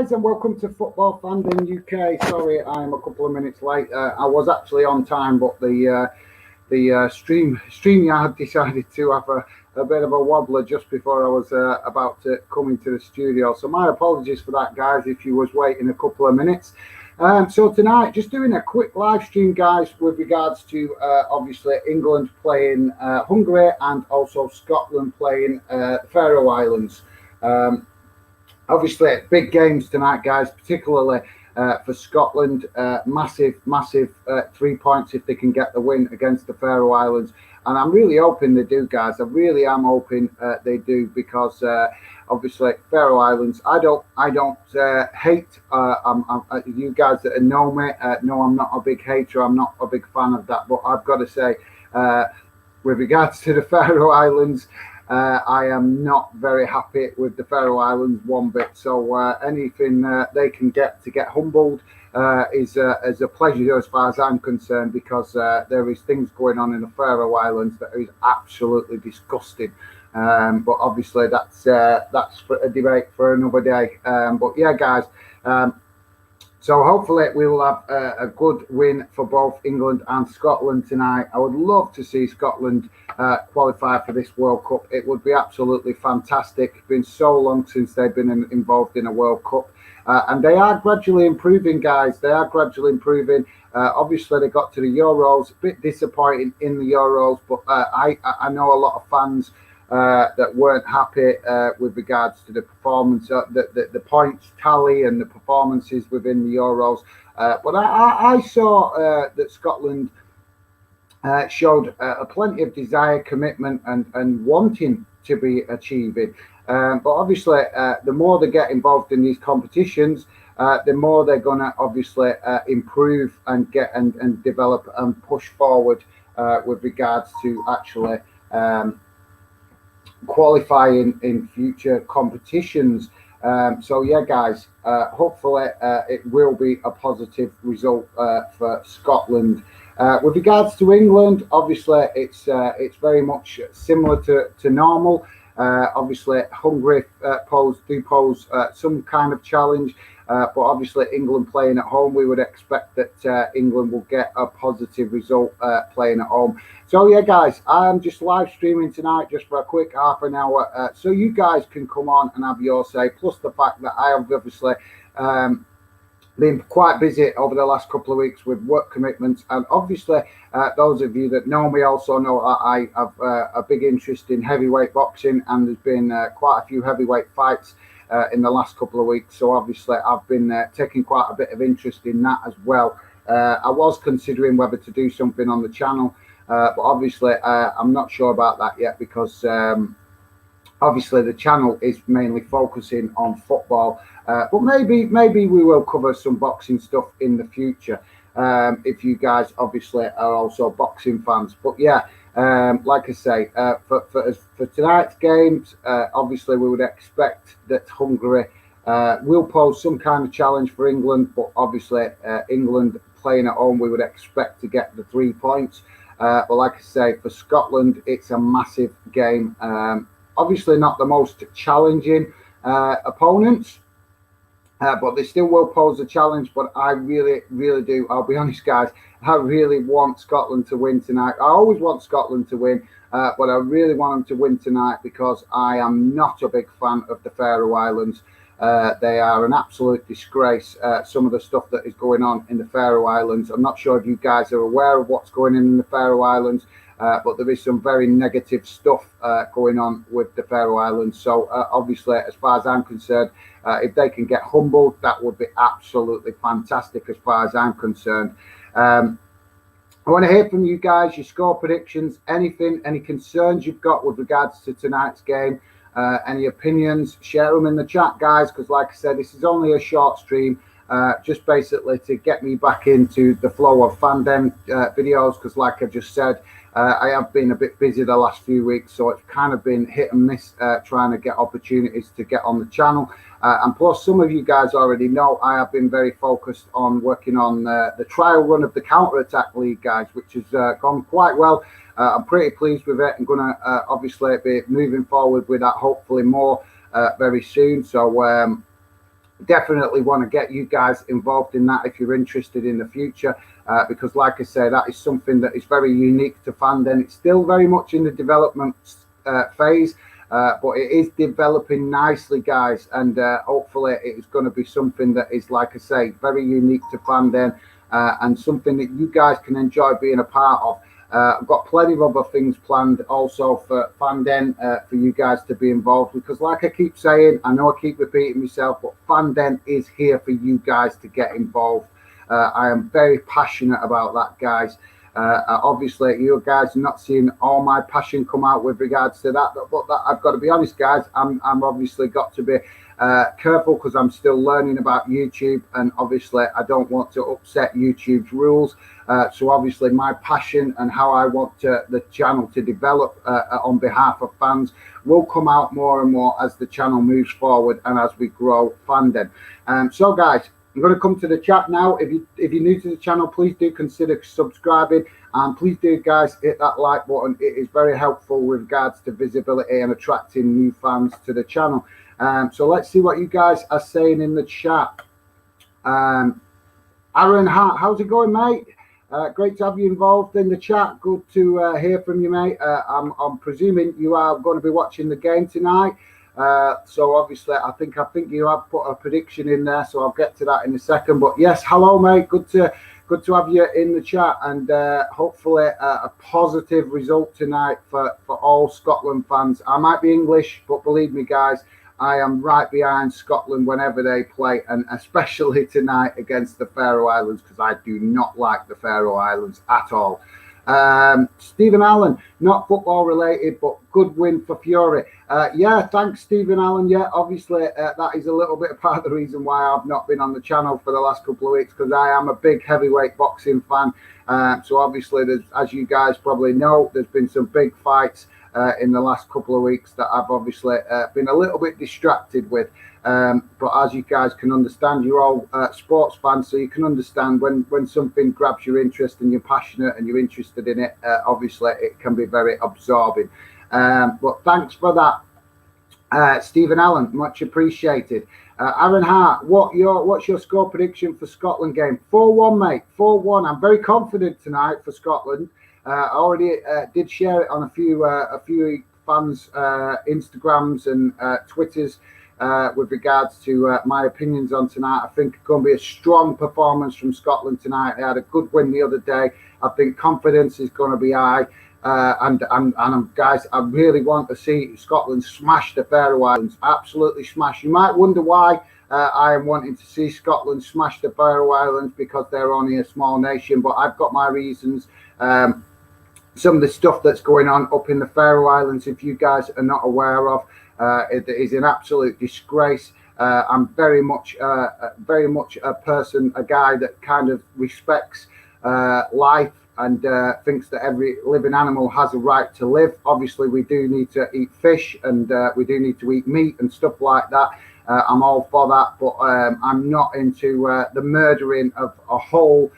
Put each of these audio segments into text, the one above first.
guys, and welcome to Football Fandom UK. Sorry, I'm a couple of minutes late. I was actually on time, but the StreamYard decided to have a bit of a wobbler just before I was about to come into the studio. So my apologies for that, guys, if you was waiting a couple of minutes. So tonight, just doing a quick live stream, guys, with regards to obviously England playing Hungary and also Scotland playing Faroe Islands. Obviously, big games tonight, guys, particularly for Scotland. Massive 3 points if they can get the win against the Faroe Islands. And I'm really hoping they do, guys. I really am hoping they do, because obviously Faroe Islands, I don't hate. You guys that know me know I'm not a big hater. I'm not a big fan of that. But I've got to say, with regards to the Faroe Islands, I am not very happy with the Faroe Islands one bit. So anything they can get to get humbled is a pleasure as far as I'm concerned, because there is things going on in the Faroe Islands that is absolutely disgusting. But obviously that's for a debate for another day. But yeah, guys. So hopefully we will have a good win for both England and Scotland tonight. I would love to see Scotland qualify for this World Cup. It would be absolutely fantastic. It's been so long since they've been involved in a World Cup. And they are gradually improving, guys. They are gradually improving. Obviously, they got to the Euros. A bit disappointing in the Euros, but I know a lot of fans that weren't happy with regards to the performance, the points tally and the performances within the Euros. But I saw that Scotland showed plenty of desire, commitment, and wanting to be achieving. But obviously, the more they get involved in these competitions, the more they're going to obviously improve and get and develop and push forward with regards to actually qualifying in future competitions. So yeah, guys, hopefully it will be a positive result for Scotland. With regards to England, obviously it's very much similar to normal. Obviously Hungary pose some kind of challenge, but obviously England playing at home, we would expect that England will get a positive result playing at home. So yeah, guys, I'm just live streaming tonight just for a quick half an hour, so you guys can come on and have your say, plus the fact that I have obviously been quite busy over the last couple of weeks with work commitments. And obviously those of you that know me also know I have a big interest in heavyweight boxing, and there's been quite a few heavyweight fights in the last couple of weeks. So obviously I've been taking quite a bit of interest in that as well. I was considering whether to do something on the channel, but obviously I'm not sure about that yet, because obviously the channel is mainly focusing on football, but maybe we will cover some boxing stuff in the future, if you guys obviously are also boxing fans. But yeah, like I say, for tonight's games, obviously we would expect that Hungary will pose some kind of challenge for England, but obviously England playing at home, we would expect to get the 3 points. But like I say, for Scotland, it's a massive game. Obviously not the most challenging opponents, but they still will pose a challenge. But I really do, I'll be honest, guys, I really want Scotland to win tonight. I always want Scotland to win, but I really want them to win tonight, because I am not a big fan of the Faroe Islands. They are an absolute disgrace, some of the stuff that is going on in the Faroe Islands. I'm not sure if you guys are aware of what's going on in the Faroe Islands, but there is some very negative stuff going on with the Faroe Islands. So obviously, as far as I'm concerned, if they can get humbled, that would be absolutely fantastic as far as I'm concerned. I want to hear from you guys, your score predictions, anything, any concerns you've got with regards to tonight's game, any opinions, share them in the chat, guys, because like I said, this is only a short stream, just basically to get me back into the flow of fandom videos, because like I just said, I have been a bit busy the last few weeks, so it's kind of been hit and miss trying to get opportunities to get on the channel. And plus, some of you guys already know I have been very focused on working on the trial run of the Counter-Attack League, guys, which has gone quite well. I'm pretty pleased with it. I'm going to obviously be moving forward with that, hopefully more very soon. So definitely want to get you guys involved in that if you're interested in the future, because like I say, that is something that is very unique to Fanden. It's still very much in the development phase, but it is developing nicely, guys, and hopefully it is going to be something that is, like I say, very unique to Fanden, and something that you guys can enjoy being a part of. I've got plenty of other things planned also for Fanden, for you guys to be involved, because like I keep saying, I know I keep repeating myself, but Fanden is here for you guys to get involved. I am very passionate about that, guys. Obviously, you guys are not seeing all my passion come out with regards to that, but that, I've got to be honest, guys, I'm obviously got to be careful, because I'm still learning about YouTube, and obviously I don't want to upset YouTube's rules. So obviously my passion and how I want the channel to develop on behalf of fans will come out more and more as the channel moves forward and as we grow Fanden. So guys, I'm going to come to the chat now. If you're new to the channel, please do consider subscribing, and please do, guys, hit that like button. It is very helpful with regards to visibility and attracting new fans to the channel. So let's see what you guys are saying in the chat. Aaron Hart, how's it going, mate? Great to have you involved in the chat. Good to hear from you, mate. I'm presuming you are going to be watching the game tonight. So obviously, I think you have put a prediction in there, so I'll get to that in a second. But yes, hello, mate. Good to have you in the chat, and hopefully a positive result tonight for all Scotland fans. I might be English, but believe me, guys, I am right behind Scotland whenever they play, and especially tonight against the Faroe Islands, because I do not like the Faroe Islands at all. Stephen Allen, not football related, but good win for Fury. Yeah, thanks, Stephen Allen. Yeah, obviously that is a little bit part of the reason why I've not been on the channel for the last couple of weeks, because I am a big heavyweight boxing fan. So obviously, as you guys probably know, there's been some big fights in the last couple of weeks that I've obviously been a little bit distracted with. But as you guys can understand, you're all sports fans, so you can understand when something grabs your interest and you're passionate and you're interested in it, obviously it can be very absorbing. But thanks for that, Stephen Allen, much appreciated. Aaron Hart, what's your score prediction for Scotland game? 4-1, mate, 4-1. I'm very confident tonight for Scotland. I already did share it on a few fans' Instagrams and Twitters with regards to my opinions on tonight. I think it's going to be a strong performance from Scotland tonight. They had a good win the other day. I think confidence is going to be high. And guys, I really want to see Scotland smash the Faroe Islands. Absolutely smash. You might wonder why I am wanting to see Scotland smash the Faroe Islands, because they're only a small nation, but I've got my reasons. Some of the stuff that's going on up in the Faroe Islands, if you guys are not aware of, it is an absolute disgrace. I'm very much a guy that kind of respects life and thinks that every living animal has a right to live. Obviously, we do need to eat fish, and we do need to eat meat and stuff like that. I'm all for that, but I'm not into the murdering of a whole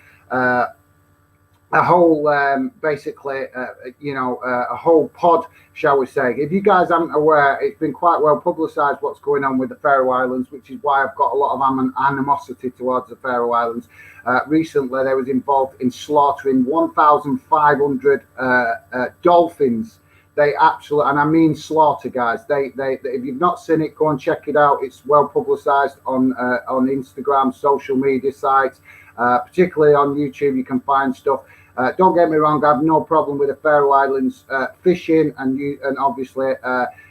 basically, a whole pod, shall we say. If you guys aren't aware, it's been quite well publicised what's going on with the Faroe Islands, which is why I've got a lot of animosity towards the Faroe Islands. Recently, they was involved in slaughtering 1,500 dolphins. They absolutely, and I mean slaughter, guys. They if you've not seen it, go and check it out. It's well publicised on Instagram, social media sites, particularly on YouTube. You can find stuff. Don't get me wrong, I have no problem with the Faroe Islands fishing and obviously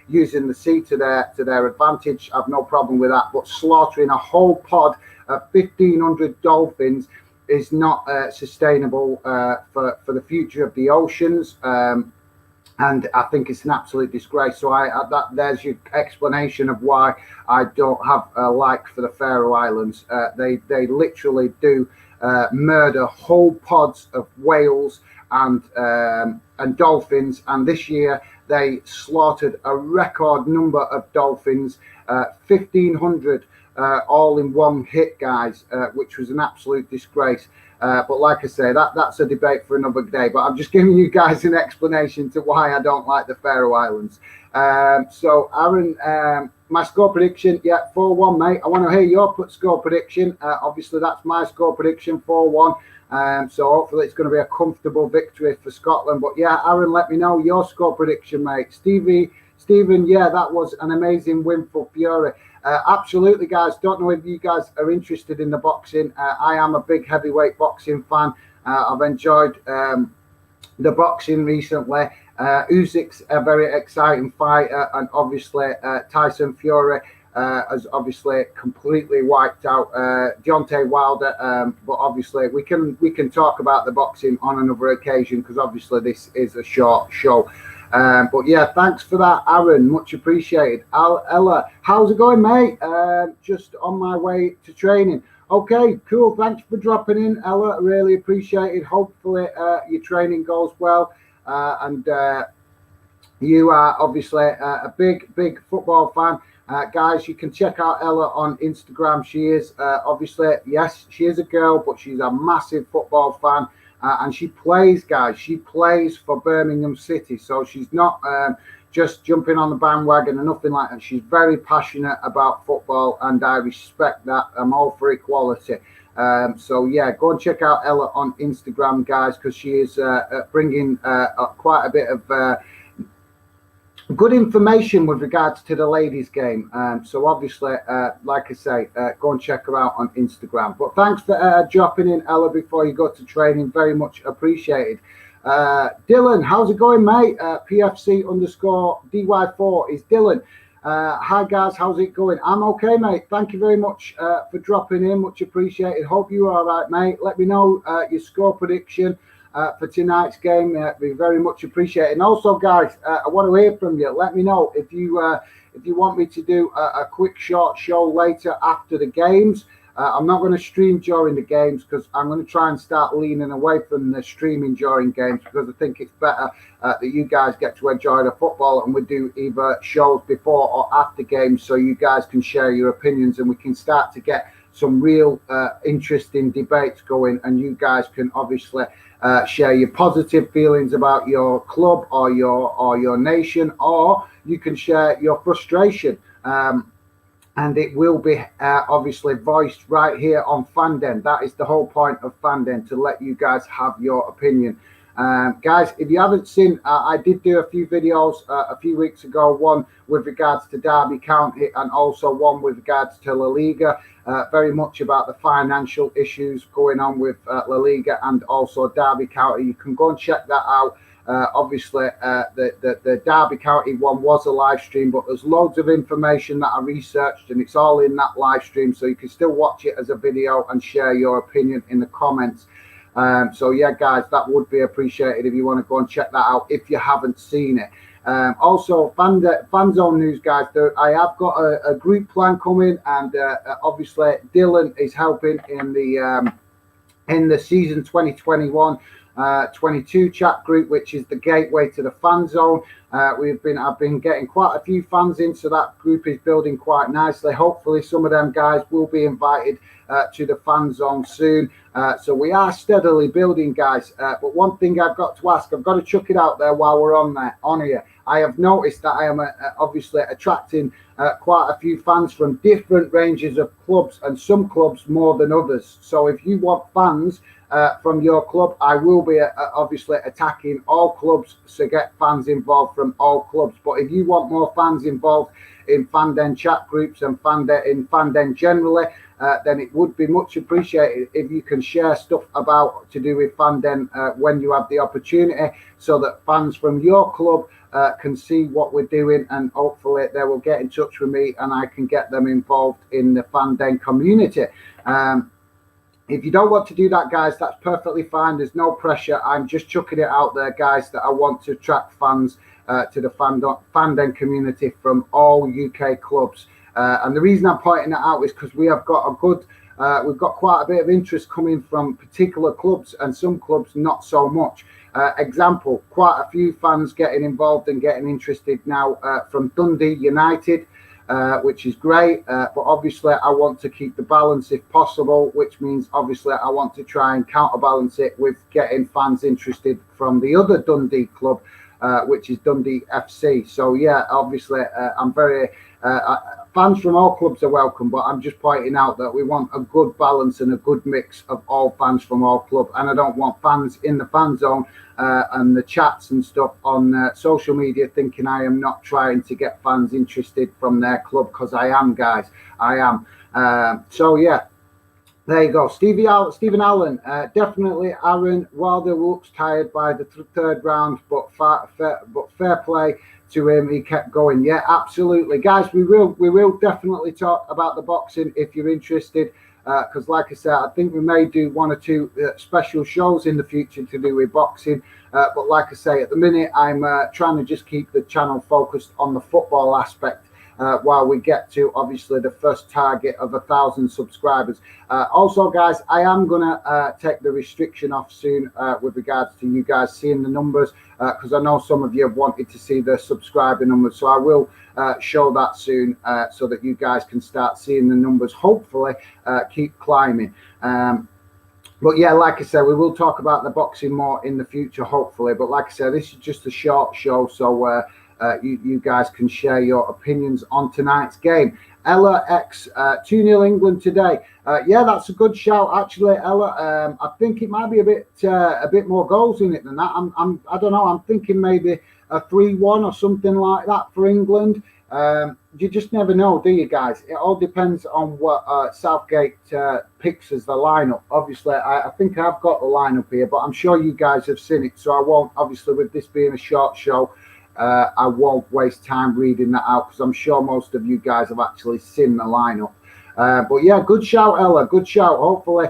using the sea to their advantage. I have no problem with that. But slaughtering a whole pod of 1,500 dolphins is not sustainable for the future of the oceans. And I think it's an absolute disgrace. So there's your explanation of why I don't have a like for the Faroe Islands. They literally do murder whole pods of whales and dolphins. And this year they slaughtered a record number of dolphins, 1,500 all in one hit, guys, which was an absolute disgrace. But like I say, that's a debate for another day. But I'm just giving you guys an explanation to why I don't like the Faroe Islands. So Aaron, my score prediction, yeah, 4-1, mate. I want to hear your score prediction. Obviously, that's my score prediction, 4-1. So hopefully it's going to be a comfortable victory for Scotland. But yeah, Aaron, let me know your score prediction, mate. Stephen, yeah, that was an amazing win for Fury. Absolutely, guys. Don't know if you guys are interested in the boxing. I am a big heavyweight boxing fan. I've enjoyed the boxing recently. Usyk's a very exciting fighter, and obviously Tyson Fury has obviously completely wiped out Deontay Wilder. But obviously we can talk about the boxing on another occasion, because obviously this is a short show. But yeah, thanks for that, Aaron. Much appreciated. Ella, how's it going, mate? Just on my way to training. Okay, cool. Thanks for dropping in, Ella. Really appreciate it. Hopefully your training goes well. And you are obviously a big football fan. Guys, you can check out Ella on Instagram. She is obviously, yes, she is a girl, but she's a massive football fan. And she plays, guys. She plays for Birmingham City. So she's not just jumping on the bandwagon or nothing like that. She's very passionate about football, and I respect that. I'm all for equality. So yeah, go and check out Ella on Instagram, guys, because she is bringing quite a bit of good information with regards to the ladies' game. So obviously, like I say, go and check her out on Instagram. But thanks for dropping in, Ella, before you go to training. Very much appreciated. Dylan, how's it going, mate? PFC_DY4 is Dylan. Hi, guys. How's it going? I'm okay, mate. Thank you very much for dropping in. Much appreciated. Hope you're all right, mate. Let me know your score prediction for tonight's game. Be very much appreciated. And also, guys, I want to hear from you. Let me know if you want me to do a quick short show later after the games. I'm not going to stream during the games, because I'm going to try and start leaning away from the streaming during games, because I think it's better that you guys get to enjoy the football, and we do either shows before or after games, so you guys can share your opinions and we can start to get some real interesting debates going, and you guys can obviously share your positive feelings about your club or your nation, or you can share your frustration. And it will be obviously voiced right here on Fanden. That is the whole point of Fanden, to let you guys have your opinion. Guys, if you haven't seen, I did do a few videos a few weeks ago, one with regards to Derby County and also one with regards to La Liga, very much about the financial issues going on with La Liga and also Derby County. You can go and check that out. Obviously, the Derby County one was a live stream, but there's loads of information that I researched, and it's all in that live stream, so you can still watch it as a video and share your opinion in the comments. So yeah, guys, that would be appreciated if you want to go and check that out if you haven't seen it. Also, fan zone news, guys. I have got a group plan coming, and obviously Dylan is helping in the season 2021-22 chat group, which is the gateway to the fan zone. I've been getting quite a few fans in, so that group is building quite nicely. Hopefully some of them guys will be invited to the fan zone soon. So we are steadily building, guys. But one thing I've got to ask, I've got to chuck it out there while we're on here. I have noticed that I am obviously attracting quite a few fans from different ranges of clubs, and some clubs more than others. So if you want fans from your club, I will be obviously attacking all clubs to get fans involved from all clubs. But if you want more fans involved in Fanden chat groups and Fanden generally, then it would be much appreciated if you can share stuff about to do with Fanden when you have the opportunity, so that fans from your club can see what we're doing, and hopefully they will get in touch with me and I can get them involved in the Fanden community. If you don't want to do that, guys, that's perfectly fine. There's no pressure. I'm just chucking it out there, guys, that I want to attract fans to the Fanden community from all UK clubs. And the reason I'm pointing that out is because we have got we've got quite a bit of interest coming from particular clubs, and some clubs not so much. Example, quite a few fans getting involved and getting interested now from Dundee United, which is great. But obviously I want to keep the balance if possible, which means obviously I want to try and counterbalance it with getting fans interested from the other Dundee club, which is Dundee FC. So yeah, obviously I'm very fans from all clubs are welcome, but I'm just pointing out that we want a good balance and a good mix of all fans from all clubs, and I don't want fans in the fan zone and the chats and stuff on social media thinking I am not trying to get fans interested from their club, because I am, guys. I am. So yeah, there you go. Stephen Allen, definitely Aaron Wilder looks tired by the third round, but fair play to him. He kept going. Yeah, absolutely, guys. We will definitely talk about the boxing if you're interested, because like I said, I think we may do one or two special shows in the future to do with boxing. But like I say, at the minute I'm trying to just keep the channel focused on the football aspect. While we get to obviously the first target of 1,000 subscribers. Also, guys, I am gonna take the restriction off soon with regards to you guys seeing the numbers, because I know some of you have wanted to see the subscriber numbers, so I will show that soon so that you guys can start seeing the numbers, hopefully keep climbing. But yeah, like I said, we will talk about the boxing more in the future, hopefully. But like I said, this is just a short show, so you guys can share your opinions on tonight's game. Ella X 2-0 England today. Yeah, that's a good shout actually, Ella. I think it might be a bit more goals in it than that. I don't know. I'm thinking maybe a 3-1 or something like that for England. You just never know, do you, guys? It all depends on what Southgate picks as the lineup. Obviously, I think I've got the lineup here, but I'm sure you guys have seen it, so I won't. Obviously, with this being a short show, I won't waste time reading that out, because I'm sure most of you guys have actually seen the lineup. But yeah, good shout, Ella. Good shout. Hopefully,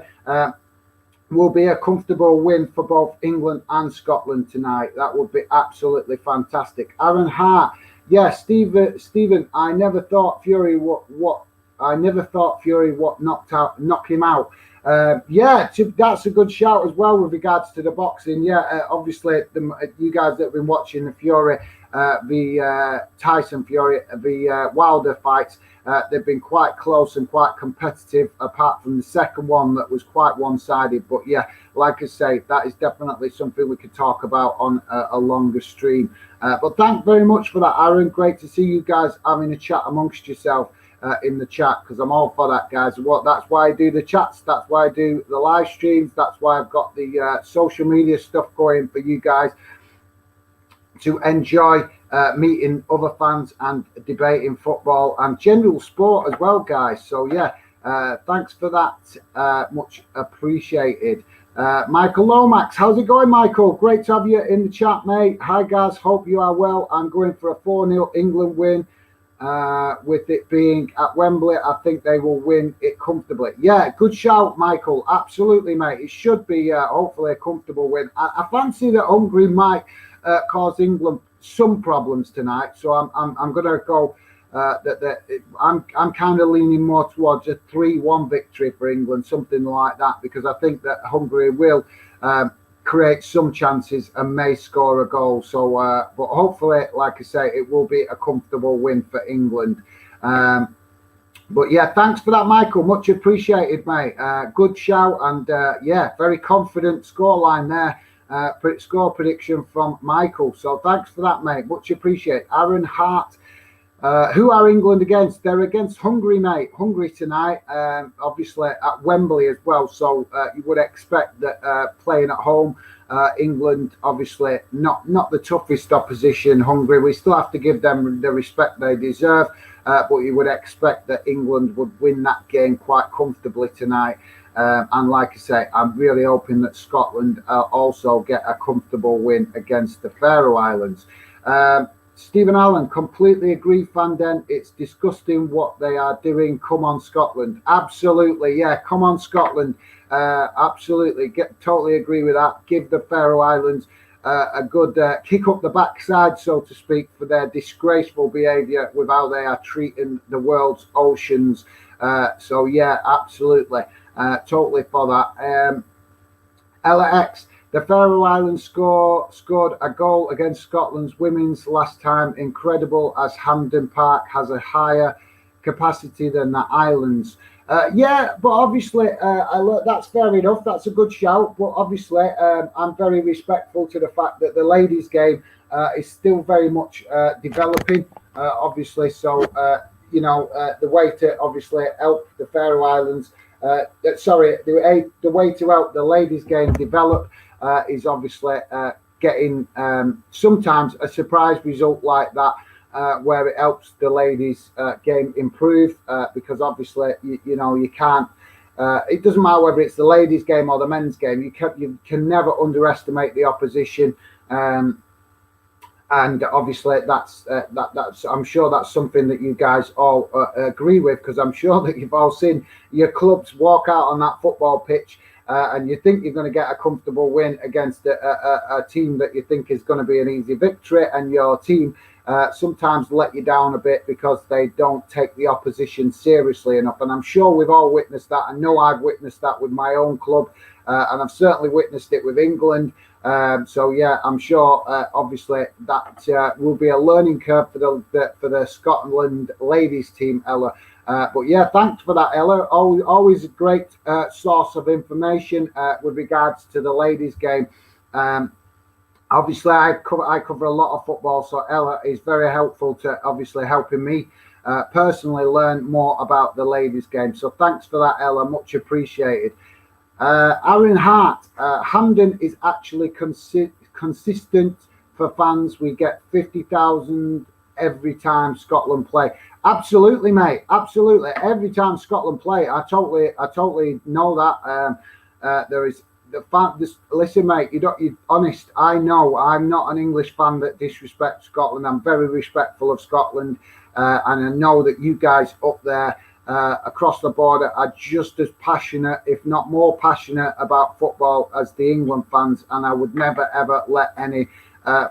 will be a comfortable win for both England and Scotland tonight. That would be absolutely fantastic. Aaron Hart. Yeah, Stephen. I never thought Fury knock him out. Yeah, that's a good shout as well with regards to the boxing. Yeah, obviously, you guys that have been watching the Fury, the Tyson Fury, the Wilder fights, they've been quite close and quite competitive, apart from the second one that was quite one-sided. But yeah, like I say, that is definitely something we could talk about on a longer stream. But thanks very much for that, Aaron. Great to see you guys having a chat amongst yourself. In the chat, because I'm all for that, guys. That's why I do the chats, that's why I do the live streams, that's why I've got the social media stuff going for you guys to enjoy meeting other fans and debating football and general sport as well, guys. So yeah, thanks for that, much appreciated. Michael Lomax, how's it going, Michael? Great to have you in the chat, mate. Hi guys, hope you are well. I'm going for a 4-0 England win. With it being at Wembley, I think they will win it comfortably. Yeah, good shout, Michael. Absolutely, mate. It should be hopefully a comfortable win. I fancy that Hungary might cause England some problems tonight, so I'm going to go. I'm kind of leaning more towards a 3-1 victory for England, something like that, because I think that Hungary will create some chances and may score a goal. So, but hopefully, like I say, it will be a comfortable win for England. But yeah, thanks for that, Michael. Much appreciated, mate. Good shout, and yeah, very confident scoreline there. Score prediction from Michael. So thanks for that, mate. Much appreciated. Aaron Hart. Who are England against? They're against Hungary, mate. Hungary tonight, obviously at Wembley as well. So you would expect that playing at home, England obviously not the toughest opposition. Hungary, we still have to give them the respect they deserve, but you would expect that England would win that game quite comfortably tonight. And like I say, I'm really hoping that Scotland also get a comfortable win against the Faroe Islands. Stephen Allen, completely agree, Fanden. It's disgusting what they are doing. Come on, Scotland. Absolutely, yeah. Come on, Scotland. Absolutely. Totally agree with that. Give the Faroe Islands a good kick up the backside, so to speak, for their disgraceful behaviour with how they are treating the world's oceans. So, yeah, absolutely. Totally for that. LX. The Faroe Islands scored a goal against Scotland's women's last time. Incredible, as Hampden Park has a higher capacity than the islands. Yeah, but obviously, that's fair enough. That's a good shout. But obviously, I'm very respectful to the fact that the ladies' game is still very much developing. Obviously, so the way to obviously help the Faroe Islands. The way to help the ladies' game develop is obviously getting sometimes a surprise result like that. Where it helps the ladies' game improve because obviously you can't. It doesn't matter whether it's the ladies' game or the men's game. You can never underestimate the opposition, and obviously that's I'm sure that's something that you guys all agree with, because I'm sure that you've all seen your clubs walk out on that football pitch. And you think you're going to get a comfortable win against a team that you think is going to be an easy victory, and your team sometimes let you down a bit because they don't take the opposition seriously enough. And I'm sure we've all witnessed that. I know I've witnessed that with my own club, and I've certainly witnessed it with England. So yeah, I'm sure obviously that will be a learning curve for the Scotland ladies team, Ella. But yeah, thanks for that, Ella. Always a great source of information with regards to the ladies' game. Obviously, I cover a lot of football, so Ella is very helpful to obviously helping me personally learn more about the ladies' game. So thanks for that, Ella. Much appreciated. Aaron Hart, Hampden is actually consistent for fans. We get 50,000 every time Scotland play. Absolutely, mate. Absolutely. Every time Scotland play, I totally know that. There is the fan. Listen, mate. You're honest. I know I'm not an English fan that disrespects Scotland. I'm very respectful of Scotland, and I know that you guys up there across the border are just as passionate, if not more passionate, about football as the England fans. And I would never ever let any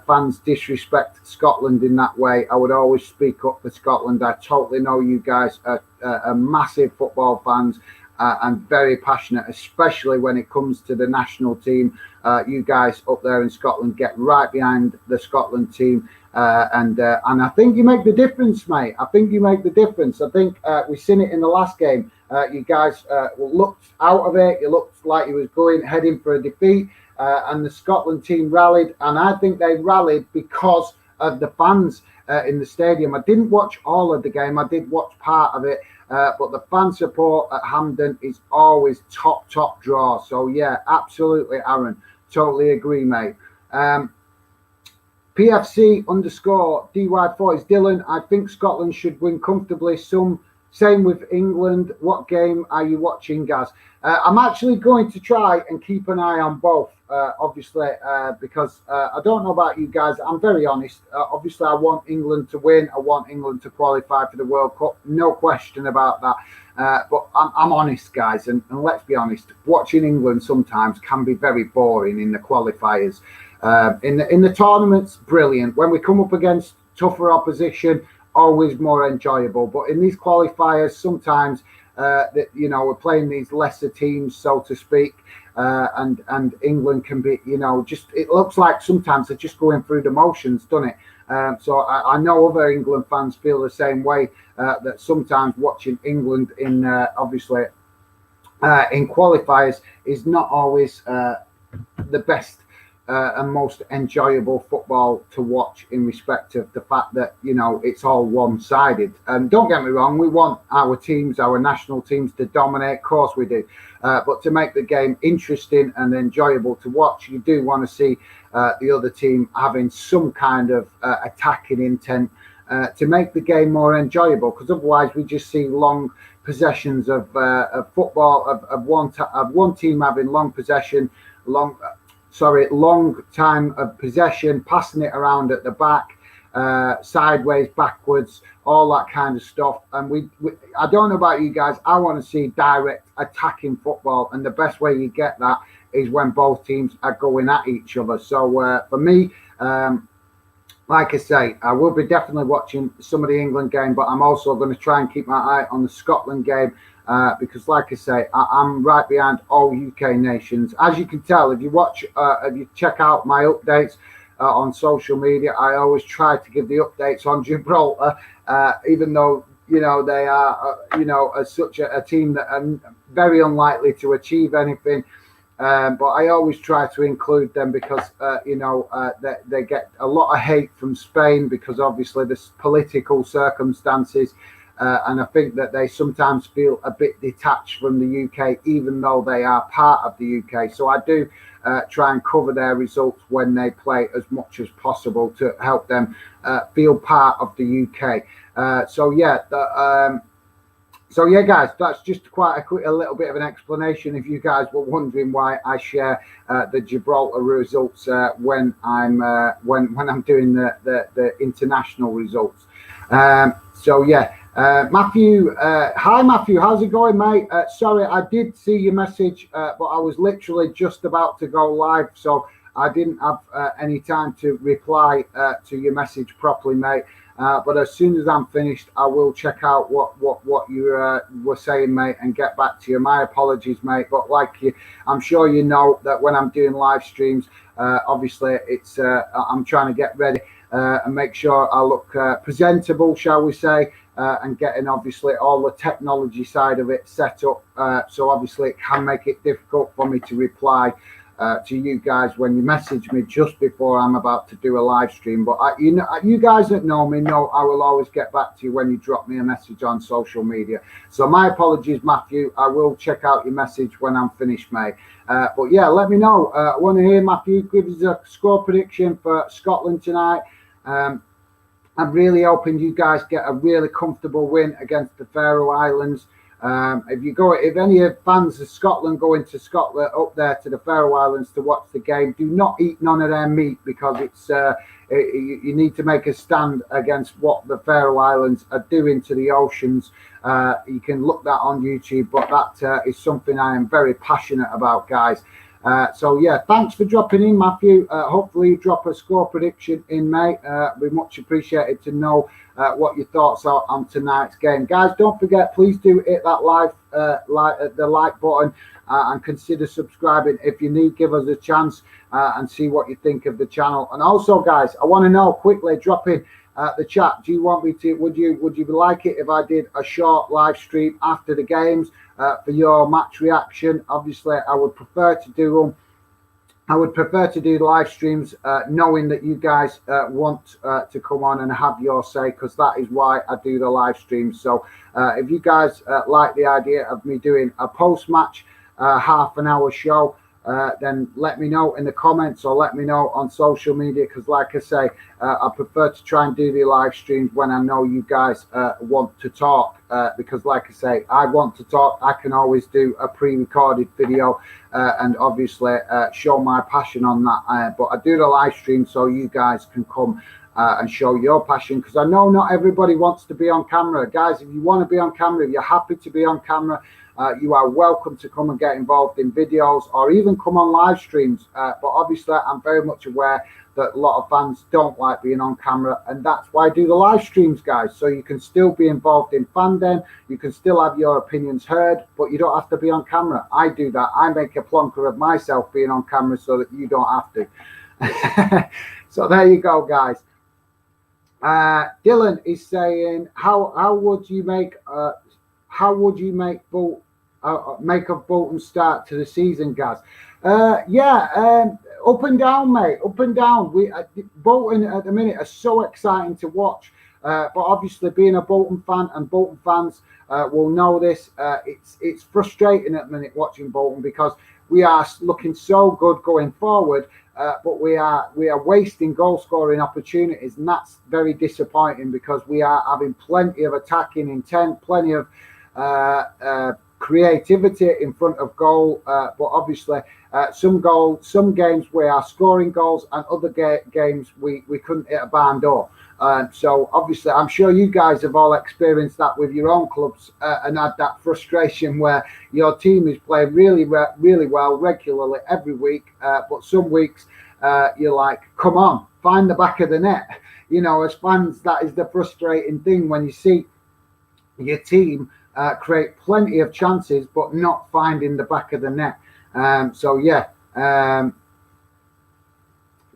fans disrespect Scotland in that way. I would always speak up for Scotland. I totally know you guys are massive football fans and very passionate, especially when it comes to the national team. You guys up there in Scotland get right behind the Scotland team, and I think you make the difference, mate. I think you make the difference. I think we've seen it in the last game. You guys looked out of it. You looked like you was heading for a defeat. And the Scotland team rallied, and I think they rallied because of the fans in the stadium. I didn't watch all of the game. I did watch part of it, but the fan support at Hampden is always top draw. So yeah, absolutely, Aaron. Totally agree, mate. PFC _ DY4 is Dylan. I think Scotland should win comfortably. Same with England. What game are you watching, Gaz? I'm actually going to try and keep an eye on both, obviously, because I don't know about you guys. I'm very honest. Obviously, I want England to win. I want England to qualify for the World Cup. No question about that. But I'm honest, guys, and let's be honest. Watching England sometimes can be very boring in the qualifiers. In the tournaments, brilliant. When we come up against tougher opposition, always more enjoyable. But in these qualifiers, sometimes we're playing these lesser teams, so to speak, and England can be, just, it looks like sometimes they're just going through the motions, doesn't it? So I know other England fans feel the same way, that sometimes watching England in obviously in qualifiers is not always the best and most enjoyable football to watch, in respect of the fact that it's all one-sided. And don't get me wrong, we want our teams, our national teams, to dominate. Of course we do, but to make the game interesting and enjoyable to watch, you do want to see the other team having some kind of attacking intent to make the game more enjoyable. Because otherwise we just see long possessions of football, of one team having long time of possession, passing it around at the back, sideways, backwards, all that kind of stuff. And I don't know about you guys, I want to see direct attacking football, and the best way you get that is when both teams are going at each other. So for me, like I say, I will be definitely watching some of the England game, but I'm also going to try and keep my eye on the Scotland game. Because, like I say, I'm right behind all UK nations. As you can tell, if you check out my updates on social media, I always try to give the updates on Gibraltar, even though they are, as such a team that are very unlikely to achieve anything. But I always try to include them because, they get a lot of hate from Spain because obviously there's political circumstances. And I think that they sometimes feel a bit detached from the UK, even though they are part of the UK. So I do try and cover their results when they play as much as possible to help them feel part of the UK. So yeah, guys, that's just a little bit of an explanation. If you guys were wondering why I share the Gibraltar results when I'm doing the international results. Matthew, hi Matthew, how's it going, mate? Sorry, I did see your message, but I was literally just about to go live, so I didn't have any time to reply to your message properly, mate. But as soon as I'm finished, I will check out what you were saying, mate, and get back to you. My apologies, mate, but I'm sure you know that when I'm doing live streams, obviously it's I'm trying to get ready and make sure I look presentable, shall we say, and getting obviously all the technology side of it set up. So obviously it can make it difficult for me to reply to you guys when you message me just before I'm about to do a live stream. But you guys that know me know I will always get back to you when you drop me a message on social media. So my apologies, Matthew. I will check out your message when I'm finished, mate. But yeah, let me know. I want to hear, Matthew, give us a score prediction for Scotland tonight. I'm really hoping you guys get a really comfortable win against the Faroe Islands. If any fans of Scotland go into Scotland up there to the Faroe Islands to watch the game, do not eat none of their meat because you need to make a stand against what the Faroe Islands are doing to the oceans. You can look that on YouTube, but that is something I am very passionate about, guys. So yeah, thanks for dropping in, Matthew. Hopefully you drop a score prediction in, mate. We much appreciated to know what your thoughts are on tonight's game, guys. Don't forget, please do hit that the like button and consider subscribing if you need. Give us a chance and see what you think of the channel. And also, guys, I want to know quickly, drop in the chat. Do you want me to? Would you like it if I did a short live stream after the games for your match reaction? Obviously, I would prefer to do them. I would prefer to do live streams knowing that you guys want to come on and have your say, because that is why I do the live streams. So if you guys like the idea of me doing a post-match half an hour show, then let me know in the comments or let me know on social media, because like I say, I prefer to try and do the live streams when I know you guys want to talk, because like I say, I want to talk. I can always do a pre-recorded video and obviously show my passion on that, but I do the live stream so you guys can come and show your passion, because I know not everybody wants to be on camera. Guys, if you want to be on camera, if you're happy to be on camera, you are welcome to come and get involved in videos or even come on live streams. But obviously, I'm very much aware that a lot of fans don't like being on camera, and that's why I do the live streams, guys. So you can still be involved in fandom, you can still have your opinions heard, but you don't have to be on camera. I do that. I make a plonker of myself being on camera so that you don't have to. So there you go, guys. Dylan is saying, how would you make of Bolton's start to the season, Gaz? Up and down, mate. Up and down. Bolton at the minute are so exciting to watch. But obviously, being a Bolton fan, and Bolton fans will know this, it's frustrating at the minute watching Bolton, because we are looking so good going forward, but we are wasting goal scoring opportunities, and that's very disappointing, because we are having plenty of attacking intent, plenty of creativity in front of goal, but obviously some games we are scoring goals, and other games we couldn't hit a barn door. So obviously, I'm sure you guys have all experienced that with your own clubs, and had that frustration where your team is playing really well regularly every week, but some weeks you're like, come on, find the back of the net. As fans, that is the frustrating thing, when you see your team create plenty of chances but not finding the back of the net.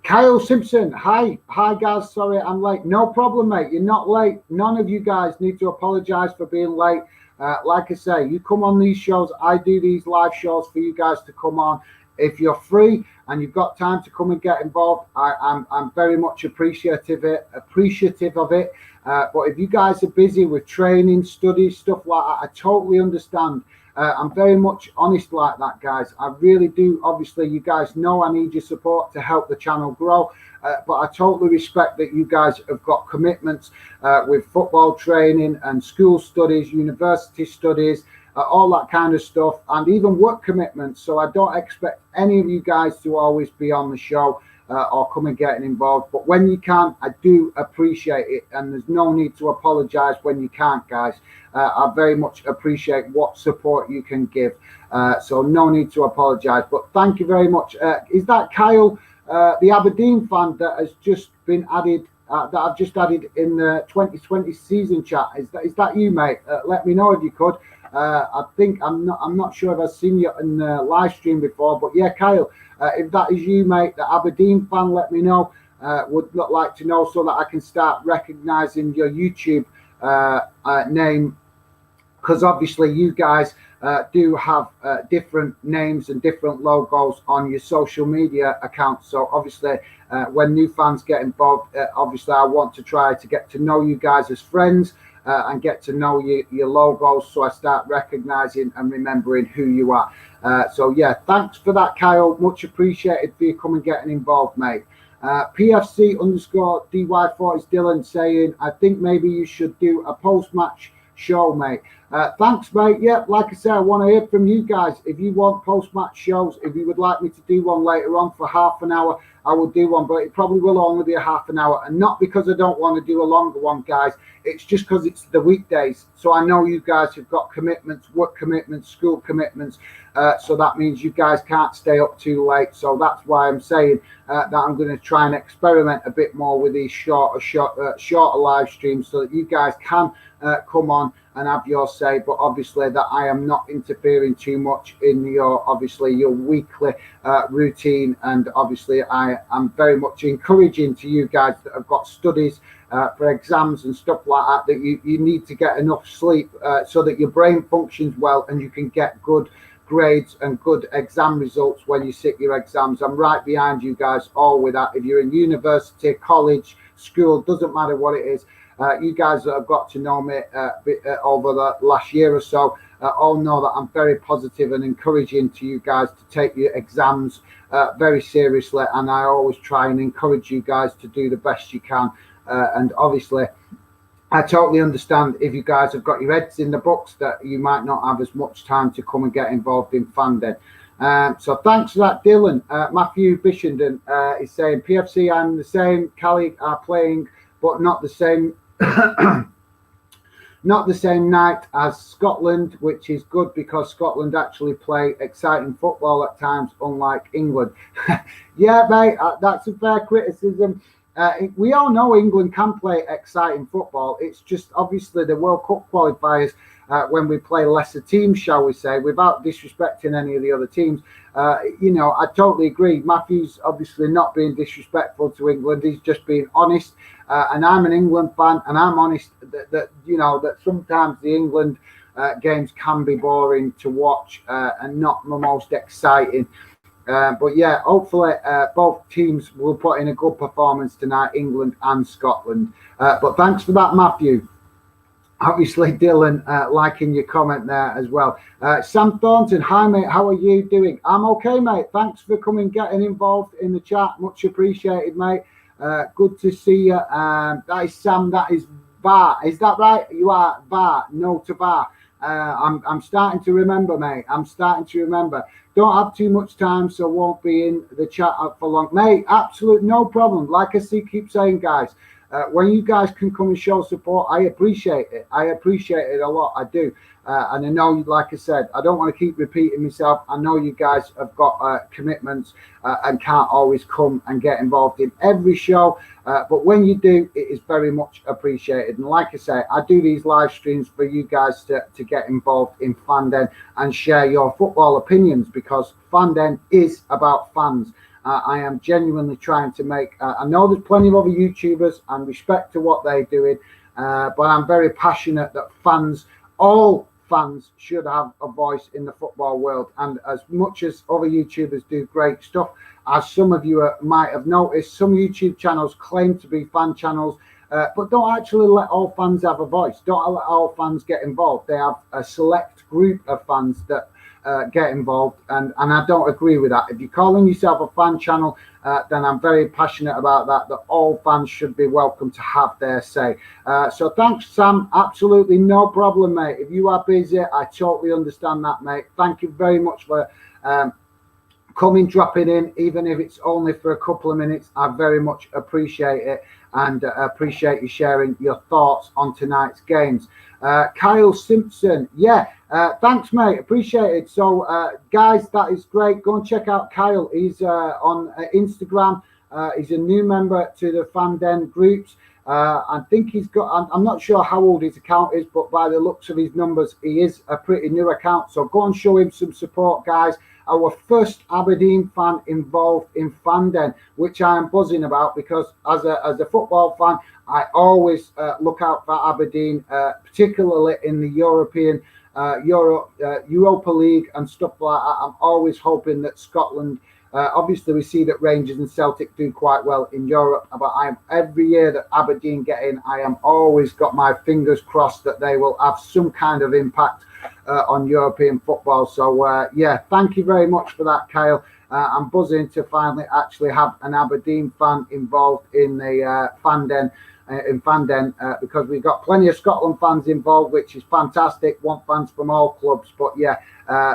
Kyle Simpson, hi guys, sorry I'm late. No problem, mate, you're not late. None of you guys need to apologize for being late. Like I say, you come on these shows, I do these live shows for you guys to come on. If you're free and you've got time to come and get involved, I'm very much appreciative of it. But if you guys are busy with training, studies, stuff like that, I totally understand. I'm very much honest like that, guys. I really do. Obviously, you guys know I need your support to help the channel grow. But I totally respect that you guys have got commitments with football training and school studies, university studies, all that kind of stuff, and even work commitments. So I don't expect any of you guys to always be on the show or come and get involved. But when you can, I do appreciate it, and there's no need to apologize when you can't, guys. I very much appreciate what support you can give. So no need to apologize. But thank you very much. Is that Kyle, the Aberdeen fan that has just been added, that I've just added in the 2020 season chat? Is that you, mate? Let me know if you could. I think I'm not sure if I've seen you in the live stream before, but yeah, Kyle, if that is you, mate, the Aberdeen fan, let me know. Would like to know so that I can start recognizing your YouTube name, because obviously you guys do have different names and different logos on your social media accounts. So obviously when new fans get involved, obviously I want to try to get to know you guys as friends and get to know your logos, so I start recognizing and remembering who you are. So yeah, thanks for that, Kyle. Much appreciated for you coming getting involved, mate. PFC_DY40 is Dylan saying, I think maybe you should do a post-match show, mate. Thanks, mate. Yeah, like I said, I want to hear from you guys. If you want post-match shows, if you would like me to do one later on for half an hour, I will do one, but it probably will only be a half an hour. And not because I don't want to do a longer one, guys. It's just because it's the weekdays. So I know you guys have got commitments, work commitments, school commitments. So that means you guys can't stay up too late. So that's why I'm saying that I'm going to try and experiment a bit more with these shorter live streams, so that you guys can come on and have your say, but obviously that I am not interfering too much in your weekly routine. And obviously I am very much encouraging to you guys that have got studies for exams and stuff like that, that you need to get enough sleep so that your brain functions well and you can get good grades and good exam results when you sit your exams. I'm right behind you guys all with that. If you're in university, college, school, doesn't matter what it is. You guys that have got to know me over the last year or so all know that I'm very positive and encouraging to you guys to take your exams very seriously, and I always try and encourage you guys to do the best you can. And obviously I totally understand if you guys have got your heads in the books that you might not have as much time to come and get involved in fandom. So thanks for that, Dylan. Matthew Bishenden is saying, PFC, I'm the same. Cali are playing, but not the same not the same night as Scotland, which is good because Scotland actually play exciting football at times, unlike England. Yeah, mate, that's a fair criticism. We all know England can play exciting football. It's just obviously the World Cup qualifiers, when we play lesser teams, shall we say, without disrespecting any of the other teams. I totally agree. Matthew's obviously not being disrespectful to England. He's just being honest. And I'm an England fan, and I'm honest that sometimes the England games can be boring to watch and not the most exciting. But yeah, hopefully both teams will put in a good performance tonight, England and Scotland. But thanks for that, Matthew. Obviously, Dylan liking your comment there as well. Sam Thornton, hi mate, how are you doing? I'm okay, mate. Thanks for getting involved in the chat. Much appreciated, mate. Good to see you. That is Sam. That is VAR. Is that right? You are VAR. No to VAR. I'm starting to remember, mate. I'm starting to remember. Don't have too much time, so won't be in the chat for long, mate. Absolute no problem. Like I keep saying, guys. When you guys can come and show support, I appreciate it. I appreciate it a lot. I do. And I know, like I said, I don't want to keep repeating myself. I know you guys have got commitments and can't always come and get involved in every show. But when you do, it is very much appreciated. And like I say, I do these live streams for you guys to get involved in fandom and share your football opinions, because fandom is about fans. I am genuinely trying to make. I know there's plenty of other YouTubers and respect to what they're doing, but I'm very passionate that all fans should have a voice in the football world. And as much as other YouTubers do great stuff, as some of you might have noticed, some YouTube channels claim to be fan channels, but don't actually let all fans have a voice. Don't let all fans get involved. They have a select group of fans that get involved, and I don't agree with that. If you're calling yourself a fan channel, then I'm very passionate about that all fans should be welcome to have their say. So thanks, Sam. Absolutely no problem, mate. If you are busy, I totally understand that, mate. Thank you very much for coming, dropping in, even if it's only for a couple of minutes. I very much appreciate it, and appreciate you sharing your thoughts on tonight's games. Kyle Simpson, thanks, mate, appreciate it. So guys, that is great. Go and check out Kyle. He's on Instagram. He's a new member to the Fan Den groups. I think he's got, I'm not sure how old his account is, but by the looks of his numbers, he is a pretty new account. So go and show him some support, guys. Our first Aberdeen fan involved in Fan Den, which I am buzzing about, because as a football fan, I always look out for Aberdeen, particularly in the European Europa League and stuff like that. I'm always hoping that Scotland, obviously we see that Rangers and Celtic do quite well in Europe, but every year that Aberdeen get in, I am always got my fingers crossed that they will have some kind of impact on European football. So thank you very much for that, Kyle. I'm buzzing to finally actually have an Aberdeen fan involved in the Fan Den. Because we've got plenty of Scotland fans involved, which is fantastic. Want fans from all clubs, but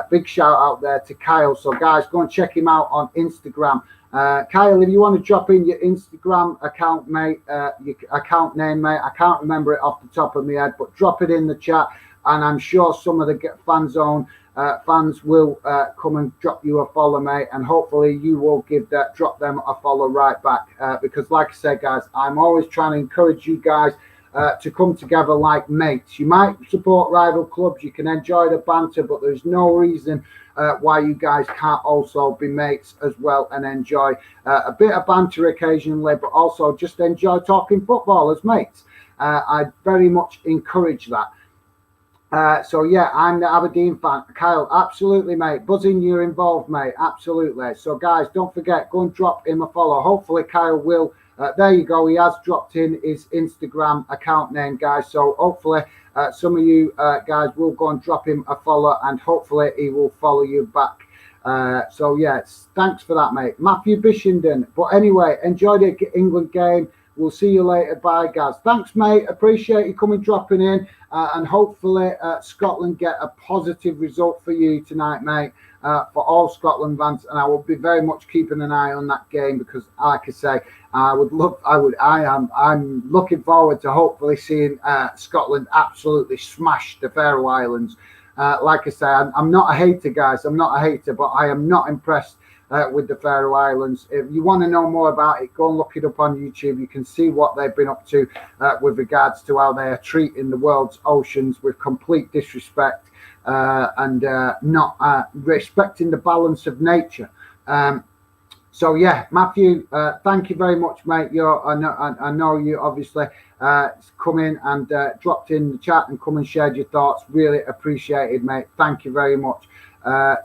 big shout out there to Kyle. So guys, go and check him out on Instagram. Kyle, if you want to drop in your Instagram account, mate, your account name, mate, I can't remember it off the top of my head, but drop it in the chat, and I'm sure some of the fan zone fans will come and drop you a follow, mate, and hopefully you will drop them a follow right back, because like I said, guys, I'm always trying to encourage you guys to come together like mates. You might support rival clubs, you can enjoy the banter, but there's no reason why you guys can't also be mates as well and enjoy a bit of banter occasionally, but also just enjoy talking football as mates. I very much encourage that. I'm the Aberdeen fan. Kyle, absolutely, mate. Buzzing you're involved, mate. Absolutely. So, guys, don't forget, go and drop him a follow. Hopefully, Kyle will. There you go. He has dropped in his Instagram account name, guys. So, hopefully, some of you guys will go and drop him a follow, and hopefully, he will follow you back. Thanks for that, mate. Matthew Bishenden. But anyway, enjoy the England game. We'll see you later. Bye, guys. Thanks, mate. Appreciate you coming, dropping in. And hopefully Scotland get a positive result for you tonight, mate, for all Scotland fans. And I will be very much keeping an eye on that game, because, like I say, I'm looking forward to hopefully seeing Scotland absolutely smash the Faroe Islands. Like I say, I'm not a hater, guys. I'm not a hater, but I am not impressed with the Faroe Islands. If you want to know more about it, go and look it up on YouTube. You can see what they've been up to with regards to how they are treating the world's oceans with complete disrespect and not respecting the balance of nature. Matthew, thank you very much, mate. I know you obviously come in and dropped in the chat and come and shared your thoughts. Really appreciated, mate. Thank you very much.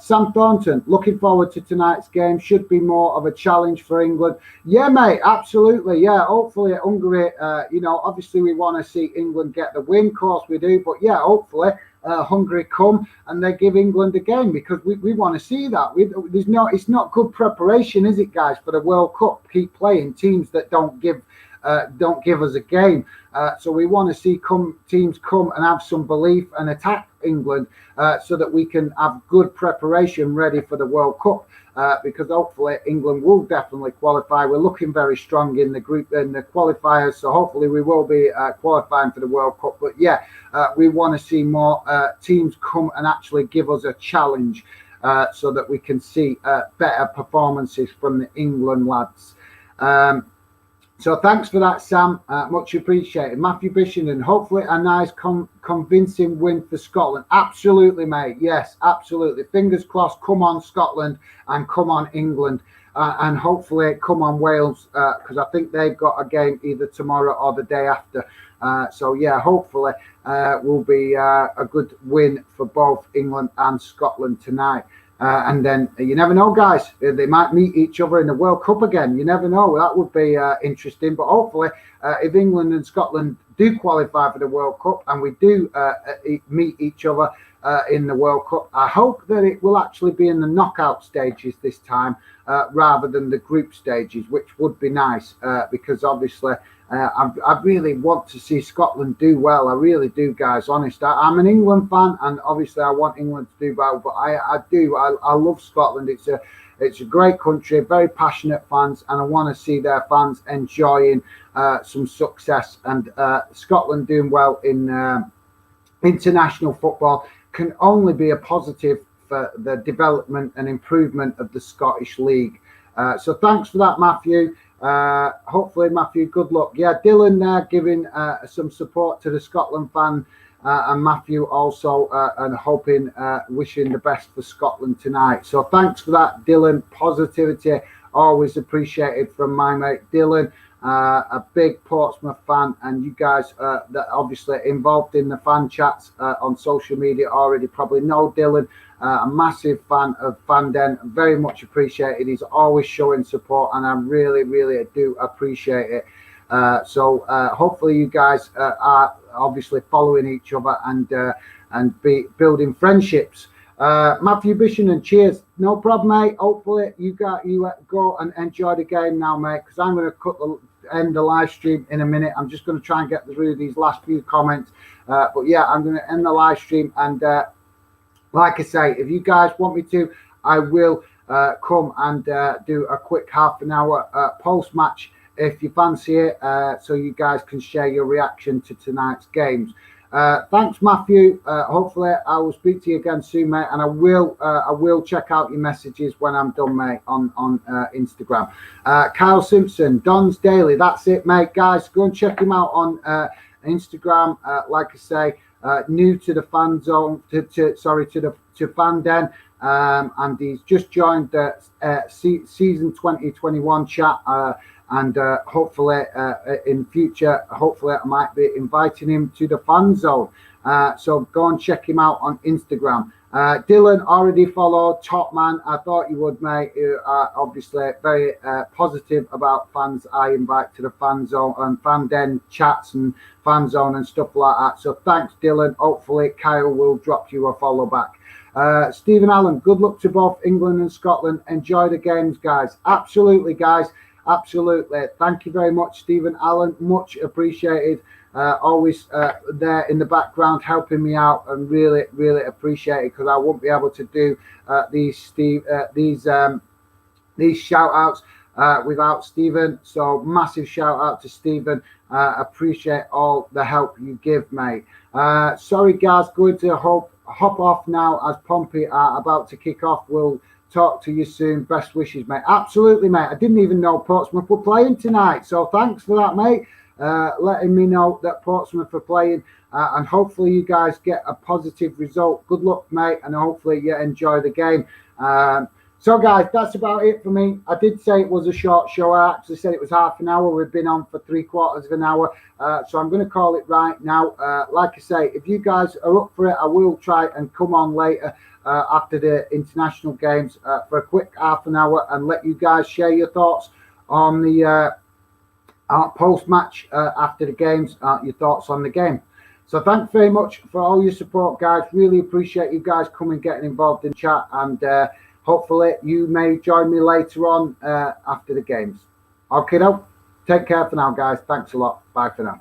Sam Thornton, looking forward to tonight's game. Should be more of a challenge for England. Yeah, mate, absolutely. Yeah, hopefully at Hungary, obviously we want to see England get the win. Of course we do. But yeah, hopefully Hungary come and they give England a game, because we want to see that. It's not good preparation, is it, guys, for the World Cup? Keep playing teams that don't give us a game. So we want to see teams come and have some belief and attack England, so that we can have good preparation ready for the World Cup, because hopefully England will definitely qualify. We're looking very strong in the group, in the qualifiers, so hopefully we will be qualifying for the World Cup. But we want to see more teams come and actually give us a challenge, so that we can see better performances from the England lads. So thanks for that, Sam. Much appreciated. Matthew Bishop, and hopefully a nice convincing win for Scotland. Absolutely, mate. Yes, absolutely. Fingers crossed. Come on, Scotland, and come on, England. And hopefully come on Wales, because I think they've got a game either tomorrow or the day after. So yeah, hopefully will be a good win for both England and Scotland tonight. And then you never know, guys. They might meet each other in the World Cup again. You never know. That would be interesting. But hopefully, if England and Scotland do qualify for the World Cup and we do meet each other in the World Cup, I hope that it will actually be in the knockout stages this time rather than the group stages, which would be nice because obviously I really want to see Scotland do well. I really do, guys. Honest, I'm an England fan, and obviously I want England to do well. But I love Scotland. It's a great country, very passionate fans, and I want to see their fans enjoying some success. And Scotland doing well in international football can only be a positive for the development and improvement of the Scottish League. So thanks for that, Matthew. Hopefully, Matthew, good luck. Yeah, Dylan there giving some support to the Scotland fan, and Matthew also and hoping, wishing the best for Scotland tonight. So thanks for that, Dylan. Positivity always appreciated from my mate Dylan. A big Portsmouth fan, and you guys that obviously involved in the fan chats on social media already probably know Dylan. A massive fan of Fanden, very much appreciated. He's always showing support, and I really, really do appreciate it. So hopefully you guys are obviously following each other and be building friendships. Matthew Bishonen, cheers. No problem, mate. Hopefully you go and enjoy the game now, mate, because I'm going to end the live stream in a minute. I'm just going to try and get through these last few comments. But yeah, I'm going to end the live stream, and like I say, if you guys want me to, I will come and do a quick half an hour post-match if you fancy it, so you guys can share your reaction to tonight's games. Thanks, Matthew. Hopefully I will speak to you again soon, mate, and I will check out your messages when I'm done, mate, on Instagram. Kyle Simpson, Don's Daily. That's it, mate, guys. Go and check him out on Instagram. Like I say, new to the fan zone, to Fanden, and he's just joined the season 2021 chat. And hopefully in future, hopefully I might be inviting him to the fan zone. So go and check him out on Instagram. Dylan already followed. Top man, I thought you would, mate. You are obviously very positive about fans I invite to the fan zone and fan den chats and fan zone and stuff like that. So thanks, Dylan. Hopefully Kyle will drop you a follow back. Stephen Allen, good luck to both England and Scotland. Enjoy the games, guys. Absolutely, guys. Absolutely. Thank you very much, Stephen Allen. Much appreciated. Always there in the background helping me out, and really, really appreciate it, because I won't be able to do these shout outs without Stephen. So massive shout out to Stephen. Appreciate all the help you give, mate. Sorry, guys, going to hop off now as Pompey are about to kick off. We'll talk to you soon. Best wishes, mate. Absolutely, mate. I didn't even know Portsmouth were playing tonight, so thanks for that, mate. Letting me know that Portsmouth are playing, and hopefully you guys get a positive result. Good luck, mate, and hopefully you enjoy the game. So, guys, that's about it for me. I did say it was a short show. I actually said it was half an hour. We've been on for 3/4 of an hour, so I'm going to call it right now. Like I say, if you guys are up for it, I will try and come on later after the international games for a quick half an hour and let you guys share your thoughts on the post-match after the games, your thoughts on the game. So thanks very much for all your support, guys. Really appreciate you guys coming, getting involved in chat, and hopefully you may join me later on after the games. Okay, now, take care for now, guys. Thanks a lot. Bye for now.